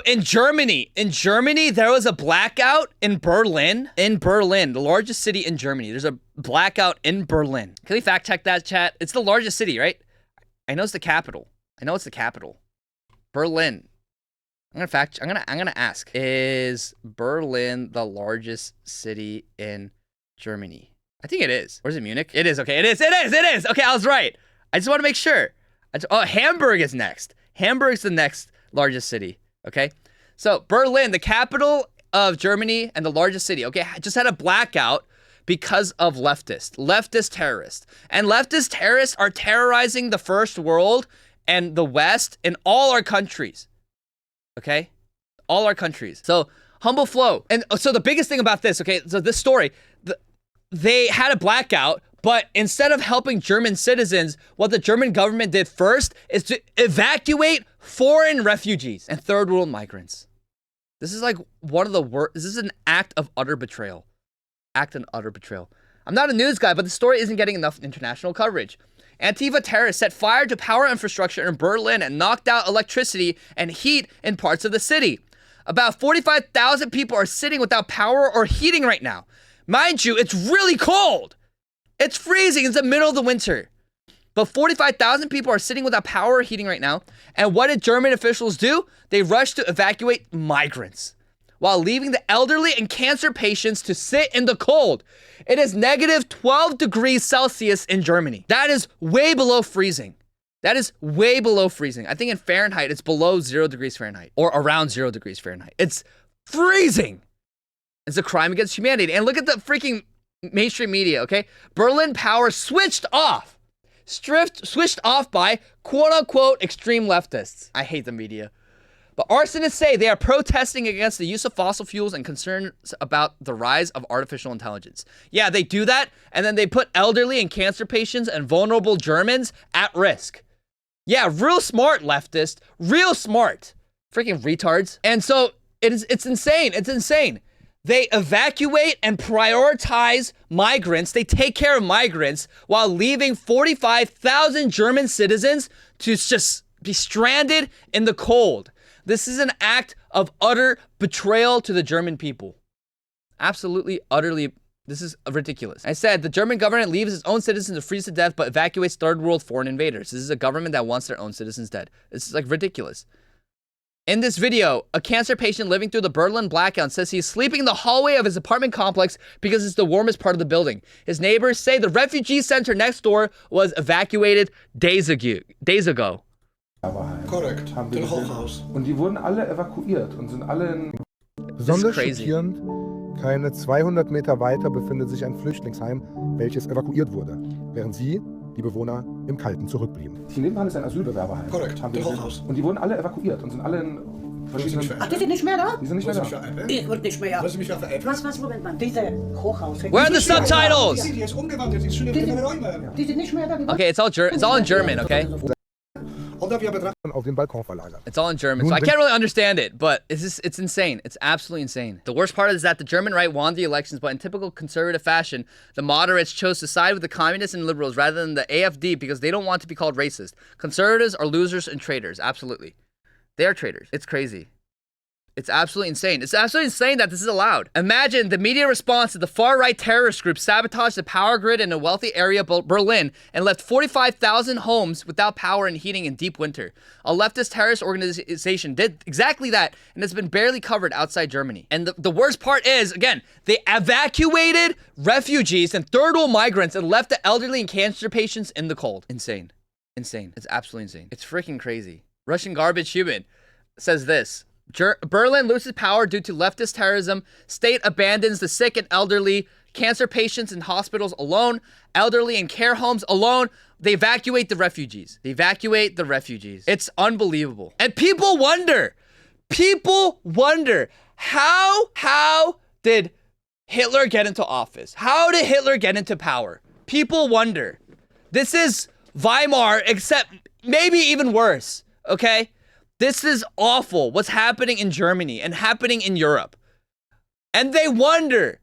In Germany, there was a blackout in Berlin. The largest city in Germany. There's a blackout in Berlin. Can we fact check that, chat? It's the largest city, right? I know it's the capital. Berlin. I'm gonna ask. Is Berlin the largest city in Germany? I think it is. Or is it Munich? It is. Okay, it is. Okay, I was right. I just want to make sure. Oh, Hamburg is next. Hamburg's the next largest city. Okay, so Berlin, the capital of Germany and the largest city. Okay, just had a blackout because of leftist terrorists. And leftist terrorists are terrorizing the first world and the West in all our countries. Okay, all our countries. So humble flow. And so the biggest thing about this, okay, so this story, they had a blackout, but instead of helping German citizens, what the German government did first is to evacuate foreign refugees and third world migrants. This is like one of the worst. This is an act of utter betrayal. I'm not a news guy, but the story isn't getting enough international coverage. Antifa terrorists set fire to power infrastructure in Berlin and knocked out electricity and heat in parts of the city. About 45,000 people are sitting without power or heating right now. Mind you, it's really cold. It's freezing. It's the middle of the winter. But 45,000 people are sitting without power or heating right now. And what did German officials do? They rushed to evacuate migrants while leaving the elderly and cancer patients to sit in the cold. It is negative 12 degrees Celsius in Germany. That is way below freezing. I think in Fahrenheit, it's below 0 degrees Fahrenheit or around 0 degrees Fahrenheit. It's freezing. It's a crime against humanity. And look at the freaking mainstream media, okay? Berlin power switched off by quote-unquote extreme leftists. I hate the media. But arsonists say they are protesting against the use of fossil fuels and concerns about the rise of artificial intelligence. Yeah, they do that, and then they put elderly and cancer patients and vulnerable Germans at risk. Yeah, real smart leftist. Real smart. Freaking retards. And so it's insane. They evacuate and prioritize migrants. They take care of migrants while leaving 45,000 German citizens to just be stranded in the cold. This is an act of utter betrayal to the German people. Absolutely, utterly, this is ridiculous. I said the German government leaves its own citizens to freeze to death but evacuates third world foreign invaders. This is a government that wants their own citizens dead. This is like ridiculous. In this video, a cancer patient living through the Berlin blackout says he's sleeping in the hallway of his apartment complex because it's the warmest part of the building. His neighbors say the refugee center next door was evacuated days ago. Korrekt, den Hochhaus. Und die wurden alle evakuiert und sind alle in... Besonders schockierend, keine 200 Meter weiter befindet sich ein Flüchtlingsheim, welches evakuiert wurde, während sie, die Bewohner, im Kalten zurückblieben. Hier nebenan ist ein Asylbewerberheim. Korrekt, den Hochhaus. Und die wurden alle evakuiert und sind alle in... Ach, die sind nicht mehr da? Die sind nicht mehr da. Ich wurde nicht mehr. Lass mich mal veräppeln. Was, Moment mal. Diese Hochhaus. Where are the subtitles? Die ist umgewandelt, die ist schon in den Räumen. Die sind nicht mehr da. Okay, it's all in German, okay? Auf den Balkon verlagert. It's all in German, so I can't really understand it, but it's insane. It's absolutely insane. The worst part is that the German right won the elections, but in typical conservative fashion, the moderates chose to side with the communists and liberals rather than the AfD because they don't want to be called racist. Conservatives are losers and traitors, absolutely. They are traitors. It's crazy. It's absolutely insane. It's absolutely insane that this is allowed. Imagine the media response to the far-right terrorist group sabotaged the power grid in a wealthy area of Berlin and left 45,000 homes without power and heating in deep winter. A leftist terrorist organization did exactly that and has been barely covered outside Germany. And the worst part is, again, they evacuated refugees and third world migrants and left the elderly and cancer patients in the cold. Insane. Insane. It's absolutely insane. It's freaking crazy. Russian garbage human says this. Berlin loses power due to leftist terrorism. State abandons the sick and elderly. Cancer patients in hospitals alone. Elderly in care homes alone. They evacuate the refugees. It's unbelievable. And people wonder how did Hitler get into office? How did Hitler get into power? People wonder. This is Weimar, except maybe even worse, okay? This is awful, what's happening in Germany and happening in Europe. And they wonder,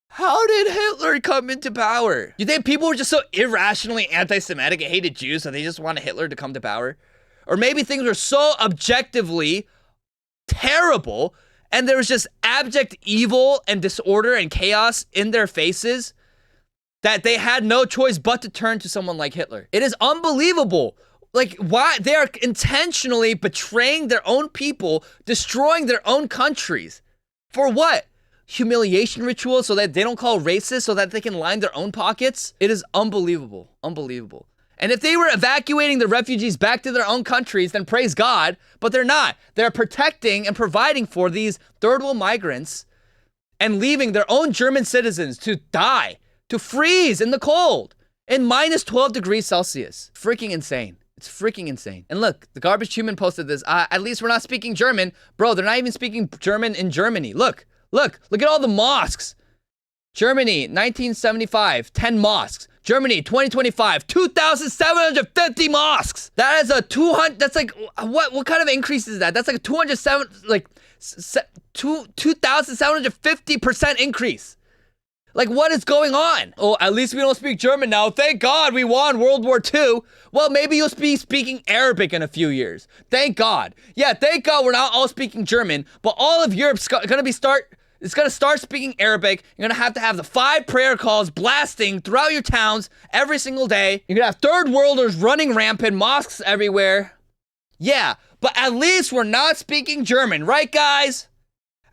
how did Hitler come into power? You think people were just so irrationally anti-Semitic and hated Jews, so they just wanted Hitler to come to power? Or maybe things were so objectively terrible, and there was just abject evil and disorder and chaos in their faces that they had no choice but to turn to someone like Hitler. It is unbelievable. Like, why they are intentionally betraying their own people, destroying their own countries. For what? Humiliation rituals so that they don't call racist, so that they can line their own pockets? It is unbelievable. Unbelievable. And if they were evacuating the refugees back to their own countries, then praise God, but they're not. They're protecting and providing for these third world migrants and leaving their own German citizens to die, to freeze in the cold in minus 12 degrees Celsius. Freaking insane. It's freaking insane. And look, the Garbage Human posted this. At least we're not speaking German. Bro, they're not even speaking German in Germany. Look at all the mosques. Germany, 1975, 10 mosques. Germany, 2025, 2,750 mosques. That is a 200, that's like, what kind of increase is that? That's like a 2,750% increase. Like, what is going on? Oh, at least we don't speak German now. Thank God we won World War II. Well, maybe you'll be speaking Arabic in a few years. Thank God. Yeah, thank God we're not all speaking German, but all of Europe's gonna start speaking Arabic. You're gonna have the 5 prayer calls blasting throughout your towns every single day. You're gonna have third worlders running rampant, mosques everywhere. Yeah, but at least we're not speaking German, right, guys?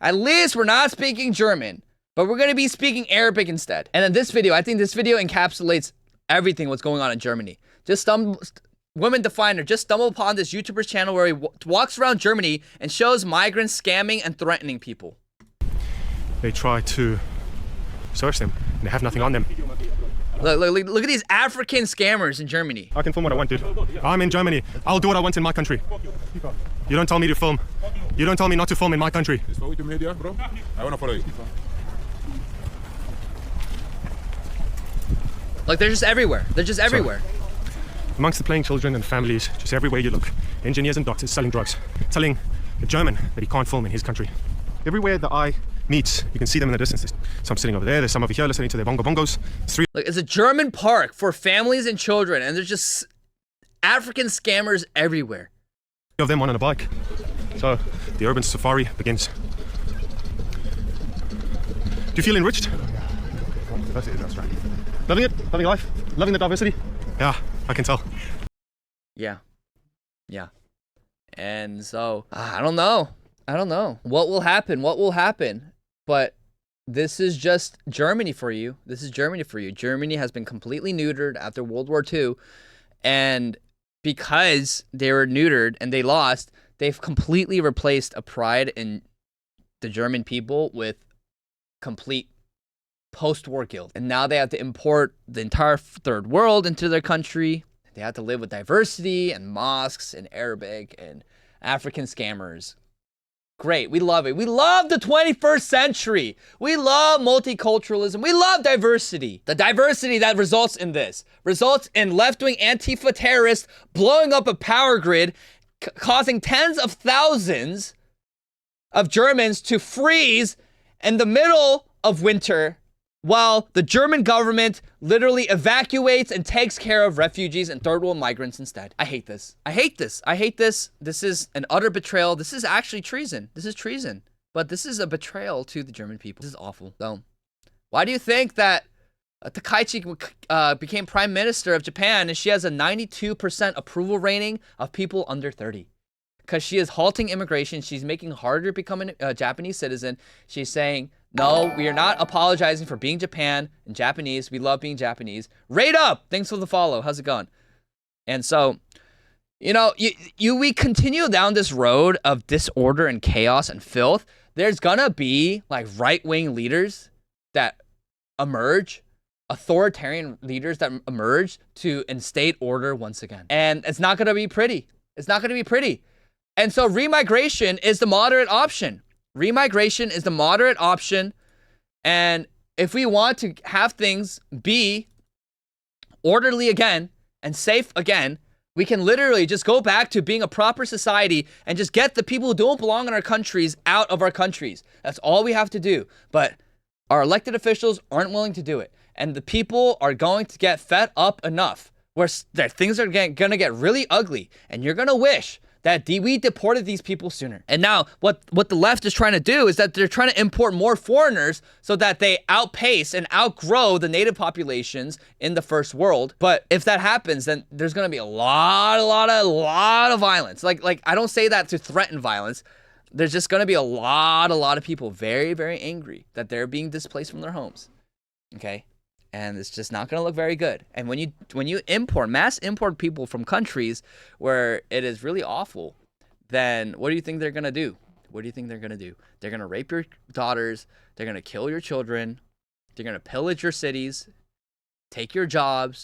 At least we're not speaking German. But we're going to be speaking Arabic instead. And in this video, I think this video encapsulates everything what's going on in Germany. Women Definer just stumbled upon this YouTuber's channel where he walks around Germany and shows migrants scamming and threatening people. They try to search them and they have nothing on them. Look at these African scammers in Germany. I can film what I want, dude. I'm in Germany. I'll do what I want in my country. You don't tell me to film. You don't tell me not to film in my country. Follow the media, bro. I want to follow you. Like, they're just everywhere. They're just everywhere. Amongst the playing children and families, just everywhere you look, engineers and doctors selling drugs, telling a German that he can't film in his country. Everywhere the eye meets, you can see them in the distance. There's some sitting over there, there's some over here listening to their bongos. Like, it's a German park for families and children, and there's just African scammers everywhere. Of them on a bike. So the urban safari begins. Do you feel enriched? That's it, that's right. Loving it? Loving life? Loving the diversity? Yeah, I can tell. Yeah. And so, I don't know. What will happen? But this is just Germany for you. Germany has been completely neutered after World War II. And because they were neutered and they lost, they've completely replaced a pride in the German people with complete post-war guilt. And now they have to import the entire third world into their country. They have to live with diversity and mosques and Arabic and African scammers. Great, we love it. We love the 21st century. We love multiculturalism. We love diversity. The diversity that results in this results in left-wing Antifa terrorists blowing up a power grid, causing tens of thousands of Germans to freeze in the middle of winter, while the German government literally evacuates and takes care of refugees and third world migrants instead. I hate this. This is an utter betrayal. This is actually treason. This is treason. But this is a betrayal to the German people. This is awful. So, why do you think that Takaichi became prime minister of Japan and she has a 92% approval rating of people under 30? Because she is halting immigration. She's making it harder to become a Japanese citizen. She's saying, no, we are not apologizing for being Japan and Japanese. We love being Japanese. Rate up. Thanks for the follow. How's it going? And so, you know, we continue down this road of disorder and chaos and filth. There's gonna be like right-wing leaders that emerge, authoritarian leaders that emerge to instate order once again. And it's not gonna be pretty. And so remigration is the moderate option. And if we want to have things be orderly again and safe again, we can literally just go back to being a proper society and just get the people who don't belong in our countries out of our countries. That's all we have to do. But our elected officials aren't willing to do it. And the people are going to get fed up enough where things are going to get really ugly. And you're going to wish that we deported these people sooner. And now what the left is trying to do is that they're trying to import more foreigners so that they outpace and outgrow the native populations in the first world. But if that happens, then there's going to be a lot of violence. Like I don't say that to threaten violence. There's just going to be a lot of people very, very angry that they're being displaced from their homes. Okay? And it's just not going to look very good. And when you mass import people from countries where it is really awful, then what do you think they're going to do? What do you think they're going to do? They're going to rape your daughters. They're going to kill your children. They're going to pillage your cities, take your jobs,